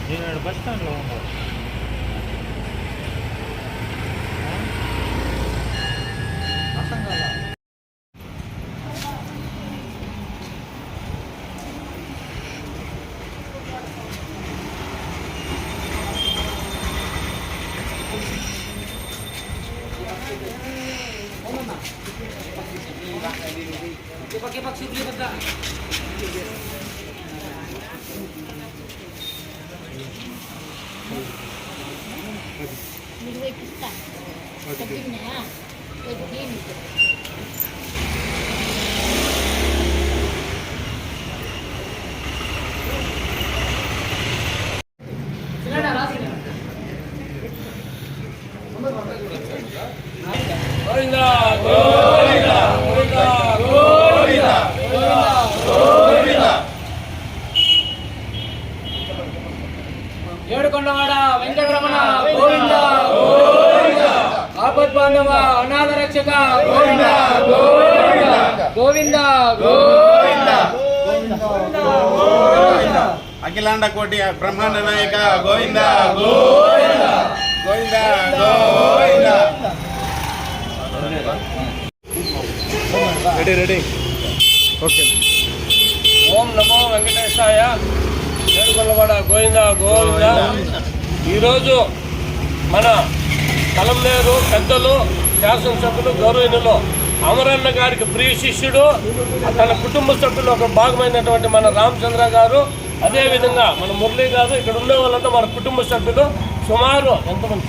నేను బస్ స్టాండ్లో ఉన్నాను. అర్థం కాదా? Pakai supli benda. Midway kita. Sabinya, begini. Silakan rasanya. Govinda, Govinda, Govinda, Govinda, Govinda. ఏడుకొండవాడ Venkataramana Govinda Govinda. ఆపద్ బాంధవ అనాథ రక్షక గోవింద గోవింద గోవింద గోవింద గోవింద. అఖిలాండ కోటి బ్రహ్మాండ నాయక Govinda Govinda Govinda Govinda. Ready ready okay. ఓం నమో వెంకటేశాయ. ఏడుకొండవాడ గోవింద గోవింద. ఈరోజు మన కలంనేరు పెద్దలు, శాసనసభ్యులు, గౌరవనీయులు అమరన్న గారికి ప్రియ శిష్యుడు, తన కుటుంబ సభ్యులు ఒక భాగమైనటువంటి మన రామచంద్ర గారు, అదేవిధంగా మన మురళీ గారు, ఇక్కడ ఉండే వాళ్ళంతా మన కుటుంబ సభ్యులు. సుమారు ఎంతమంది,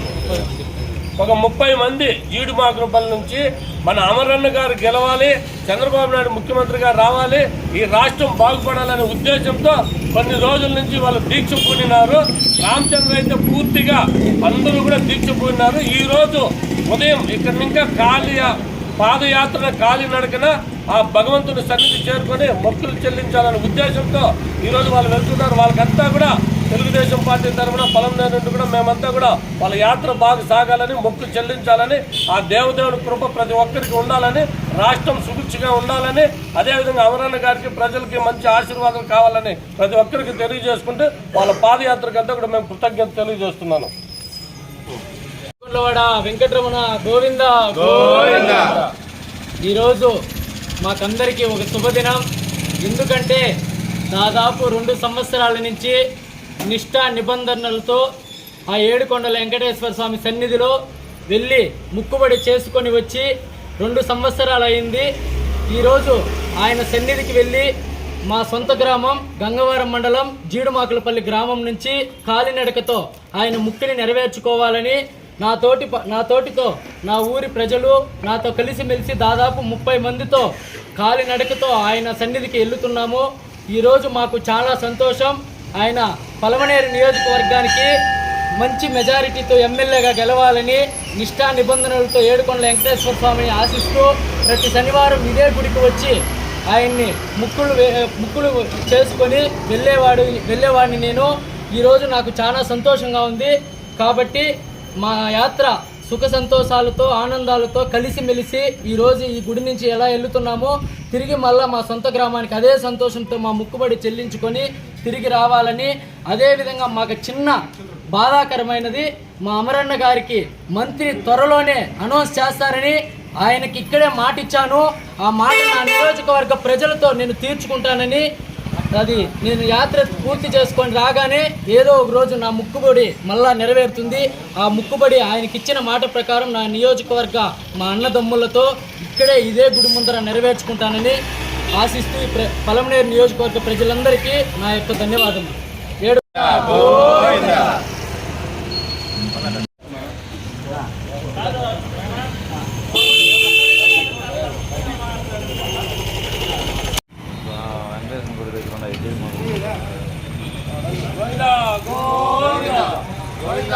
ఒక 30 మంది జీడిమాకులపల్లి నుంచి మన అమరన్న గారు గెలవాలి, చంద్రబాబు నాయుడు ముఖ్యమంత్రిగా రావాలి, ఈ రాష్ట్రం బాగుపడాలనే ఉద్దేశంతో కొన్ని రోజుల నుంచి వాళ్ళు దీక్ష పూనినారు. రామచంద్ర అయితే పూర్తిగా అందరూ కూడా దీక్ష పూనినారు. ఈరోజు ఉదయం ఇక్కడి ఇంకా పాదయాత్ర కాలినడకన ఆ భగవంతుని సన్నిధి చేరుకొని మొక్కులు చెల్లించాలనే ఉద్దేశంతో ఈరోజు వాళ్ళు వెళ్తున్నారు. వాళ్ళకంతా కూడా తెలుగుదేశం పార్టీ తరఫున పలంనేరు నుండి కూడా మేమంతా కూడా వాళ్ళ యాత్ర బాగా సాగాలని, మొక్కులు చెల్లించాలని, ఆ దేవదేవుని కృప ప్రతి ఒక్కరికి ఉండాలని, రాష్ట్రం సుభిక్షగా ఉండాలని, అదేవిధంగా అమరన్న గారికి ప్రజలకి మంచి ఆశీర్వాదం కావాలని ప్రతి ఒక్కరికి తెలియజేసుకుంటూ వాళ్ళ పాదయాత్రకంతా కూడా మేము కృతజ్ఞత తెలియజేస్తున్నాను. వెంకటరమణ గోవింద గోవింద. ఈరోజు మాకందరికీ ఒక శుభదినం. ఎందుకంటే దాదాపు 2 సంవత్సరాల నుంచి నిష్ఠా నిబంధనలతో ఆ ఏడుకొండల వెంకటేశ్వర స్వామి సన్నిధిలో వెళ్ళి ముక్కుబడి చేసుకొని వచ్చి 2 సంవత్సరాలు అయింది. ఈరోజు ఆయన సన్నిధికి వెళ్ళి మా సొంత గ్రామం గంగవరం మండలం జీడుమాకులపల్లి గ్రామం నుంచి కాలినడకతో ఆయన ముక్కిని నెరవేర్చుకోవాలని నాతోటితో నా ఊరి ప్రజలు నాతో కలిసిమెలిసి దాదాపు 30 మందితో కాలినడకతో ఆయన సన్నిధికి వెళ్తున్నాము. ఈరోజు మాకు చాలా సంతోషం. ఆయన పలమనేరు నియోజకవర్గానికి మంచి మెజారిటీతో ఎమ్మెల్యేగా గెలవాలని నిష్ఠా నిబంధనలతో ఏడుకొండల వెంకటేశ్వర స్వామిని ఆశిస్తూ ప్రతి శనివారం ఇదే గుడికి వచ్చి ఆయన్ని ముక్కులు చేసుకొని వెళ్ళేవాడిని నేను. ఈరోజు నాకు చాలా సంతోషంగా ఉంది. కాబట్టి మా యాత్ర సుఖ సంతోషాలతో ఆనందాలతో కలిసిమెలిసి ఈరోజు ఈ గుడి నుంచి ఎలా వెళ్తున్నామో తిరిగి మళ్ళీ మా సొంత గ్రామానికి అదే సంతోషంతో మా ముక్కుబడి చెల్లించుకొని తిరిగి రావాలని, అదేవిధంగా మాకు చిన్న బాధాకరమైనది మా అమరన్న గారికి మంత్రి త్వరలోనే అనౌన్స్ చేస్తారని ఆయనకి ఇక్కడే మాట ఇచ్చాను. ఆ మాట నా నియోజకవర్గ ప్రజలతో నేను తీర్చుకుంటానని, అది నేను యాత్ర పూర్తి చేసుకొని రాగానే ఏదో ఒక రోజు నా ముక్కుబడి మళ్ళా నెరవేరుతుంది. ఆ ముక్కుబడి ఆయనకి ఇచ్చిన మాట ప్రకారం నా నియోజకవర్గ మా అన్నదమ్ములతో ఇక్కడే ఇదే గుడి ముందర నెరవేర్చుకుంటానని ఆశిస్తూ పలమనేరు నియోజకవర్గ ప్రజలందరికీ నా యొక్క ధన్యవాదములు. గోవింద గోవింద గోవింద